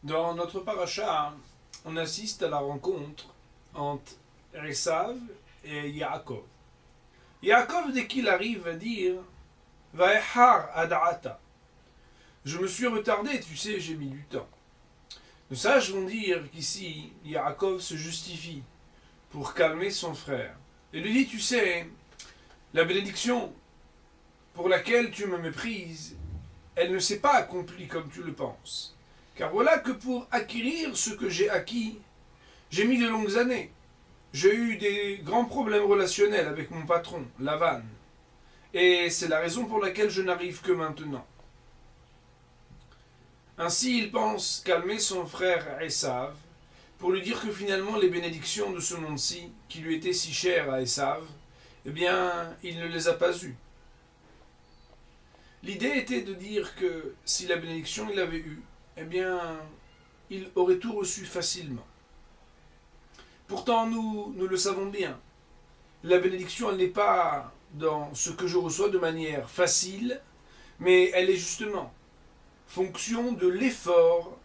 Dans notre paracha, on assiste à la rencontre entre Esav et Yaakov. Yaakov, dès qu'il arrive, va dire Vaehar ad'ata. Je me suis retardé, tu sais, j'ai mis du temps. Les sages vont dire qu'ici, Yaakov se justifie pour calmer son frère. Et lui dit, tu sais, la bénédiction pour laquelle tu me méprises, elle ne s'est pas accomplie comme tu le penses. Car voilà que pour acquérir ce que j'ai acquis, j'ai mis de longues années. J'ai eu des grands problèmes relationnels avec mon patron, Lavan. Et c'est la raison pour laquelle je n'arrive que maintenant. Ainsi, il pense calmer son frère Esav pour lui dire que finalement les bénédictions de ce monde-ci, qui lui étaient si chères à Esav, eh bien, il ne les a pas eues. L'idée était de dire que si la bénédiction il avait eue, eh bien, il aurait tout reçu facilement. Pourtant, nous le savons bien. La bénédiction, elle n'est pas dans ce que je reçois de manière facile, mais elle est justement fonction de l'effort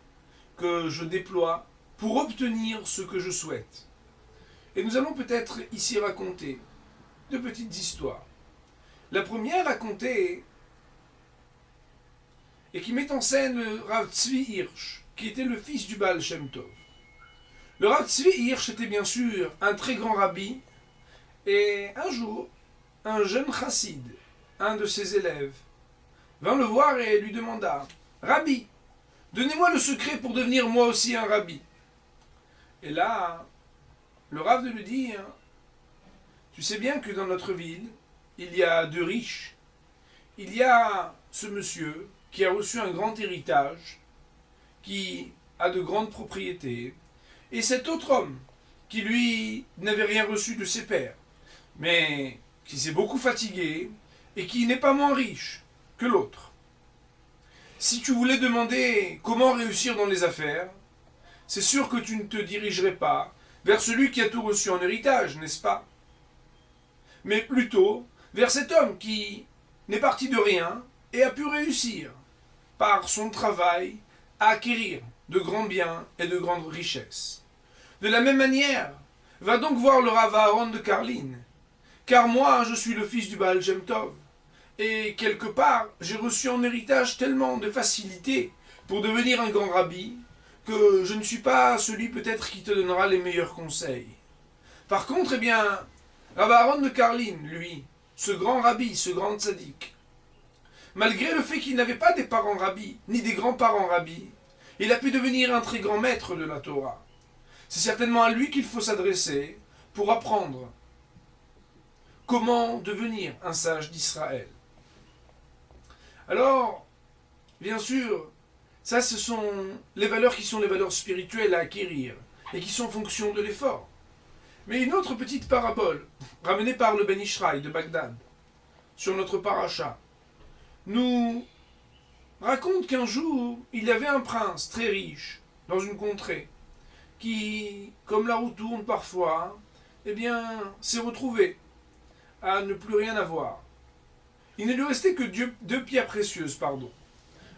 que je déploie pour obtenir ce que je souhaite. Et nous allons peut-être ici raconter deux petites histoires. La première racontée et qui met en scène le Rav Tzvi Hirsch, qui était le fils du Baal Shem Tov. Le Rav Tzvi Hirsch était bien sûr un très grand rabbi, et un jour, un jeune chassid, un de ses élèves, vint le voir et lui demanda « Rabbi, donnez-moi le secret pour devenir moi aussi un rabbi. » Et là, le Rav de lui dire « Tu sais bien que dans notre ville, il y a deux riches. Il y a ce monsieur qui a reçu un grand héritage, qui a de grandes propriétés, et cet autre homme qui, lui, n'avait rien reçu de ses pères, mais qui s'est beaucoup fatigué et qui n'est pas moins riche que l'autre. Si tu voulais demander comment réussir dans les affaires, c'est sûr que tu ne te dirigerais pas vers celui qui a tout reçu en héritage, n'est-ce pas? Mais plutôt vers cet homme qui n'est parti de rien et a pu réussir, par son travail, à acquérir de grands biens et de grandes richesses. De la même manière, va donc voir le Rav Aaron de Karlin, car moi, je suis le fils du Baal Shem Tov, et quelque part, j'ai reçu en héritage tellement de facilité pour devenir un grand rabbi, que je ne suis pas celui peut-être qui te donnera les meilleurs conseils. Par contre, eh bien, Rav Aaron de Karlin, lui, ce grand rabbi, ce grand tzaddik, malgré le fait qu'il n'avait pas des parents rabbis, ni des grands-parents rabbis, il a pu devenir un très grand maître de la Torah. C'est certainement à lui qu'il faut s'adresser pour apprendre comment devenir un sage d'Israël. Alors, bien sûr, ça ce sont les valeurs qui sont les valeurs spirituelles à acquérir et qui sont en fonction de l'effort. Mais une autre petite parabole, ramenée par le Ben Ishraï de Bagdad, sur notre paracha, nous raconte qu'un jour, il y avait un prince très riche dans une contrée qui, comme la roue tourne parfois, eh bien, s'est retrouvé à ne plus rien avoir. Il ne lui restait que deux pierres précieuses, pardon.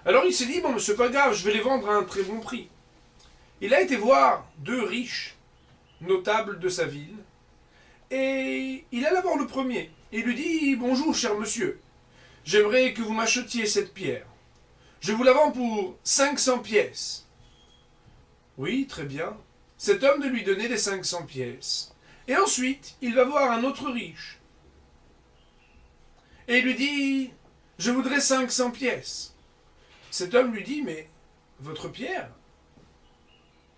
Alors il s'est dit, bon, mais c'est pas grave, je vais les vendre à un très bon prix. Il a été voir deux riches notables de sa ville, et il alla voir le premier. Il lui dit, bonjour, cher monsieur, j'aimerais que vous m'achetiez cette pierre. Je vous la vends pour 500 pièces. Oui, très bien. Cet homme de lui donner les 500 pièces. Et ensuite, il va voir un autre riche. Et il lui dit, je voudrais 500 pièces. Cet homme lui dit, mais votre pierre,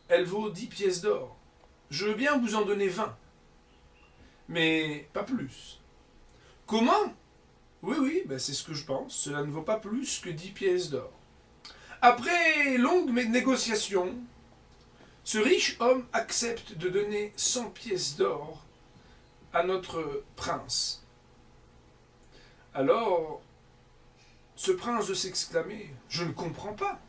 elle vaut 10 pièces d'or. Je veux bien vous en donner 20. Mais pas plus. Comment ? Oui, ben c'est ce que je pense. Cela ne vaut pas plus que 10 pièces d'or. Après longue négociation, ce riche homme accepte de donner 100 pièces d'or à notre prince. Alors, ce prince de s'exclamer, je ne comprends pas.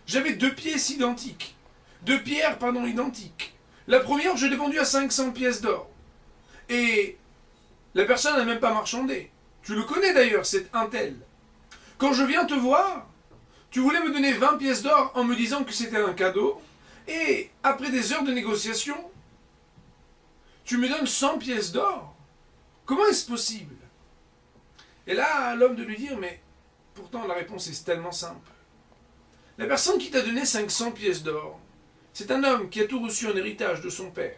J'avais deux pièces identiques. Deux pierres, pardon, identiques. La première, je l'ai vendue à 500 pièces d'or. Et la personne n'a même pas marchandé. Tu le connais d'ailleurs, c'est un tel. Quand je viens te voir, Tu voulais me donner 20 pièces d'or en me disant que c'était un cadeau, et après des heures de négociation, tu me donnes 100 pièces d'or. Comment est-ce possible? Et là, l'homme de lui dire, mais pourtant la réponse est tellement simple. La personne qui t'a donné 500 pièces d'or, c'est un homme qui a tout reçu en héritage de son père.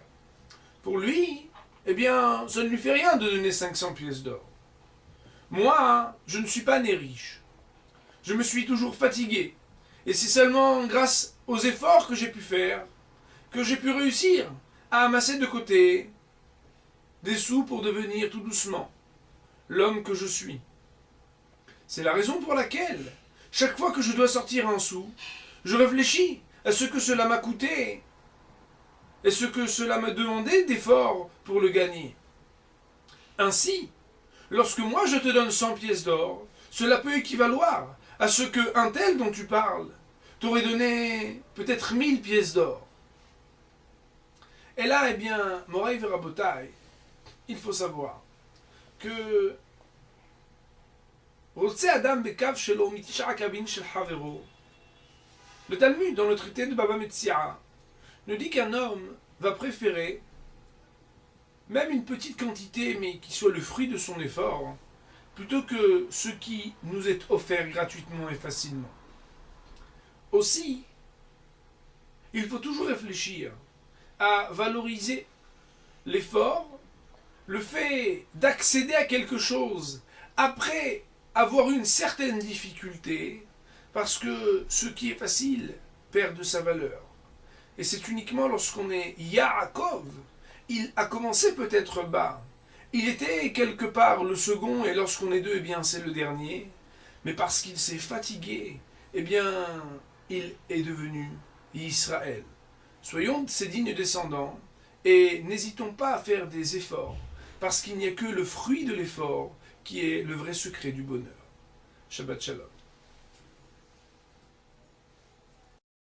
Pour lui, eh bien, ça ne lui fait rien de donner 500 pièces d'or. Moi, je ne suis pas né riche. Je me suis toujours fatigué. Et c'est seulement grâce aux efforts que j'ai pu faire que j'ai pu réussir à amasser de côté des sous pour devenir tout doucement l'homme que je suis. C'est la raison pour laquelle, chaque fois que je dois sortir un sou, je réfléchis à ce que cela m'a coûté et ce que cela m'a demandé d'efforts pour le gagner. Ainsi, lorsque moi je te donne 100 pièces d'or, cela peut équivaloir à ce que un tel dont tu parles t'aurait donné peut-être 1000 pièces d'or. Et là, eh bien, Moraï Verabotai, il faut savoir que le Talmud, dans le traité de Baba Metzia, nous dit qu'un homme va préférer même une petite quantité, mais qui soit le fruit de son effort, plutôt que ce qui nous est offert gratuitement et facilement. Aussi, il faut toujours réfléchir à valoriser l'effort, le fait d'accéder à quelque chose après avoir une certaine difficulté, parce que ce qui est facile perd de sa valeur. Et c'est uniquement lorsqu'on est Yaakov, il a commencé peut-être bas, il était quelque part le second, et lorsqu'on est deux, eh bien c'est le dernier, mais parce qu'il s'est fatigué, eh bien il est devenu Israël. Soyons ses dignes descendants, et n'hésitons pas à faire des efforts, parce qu'il n'y a que le fruit de l'effort qui est le vrai secret du bonheur. Shabbat Shalom.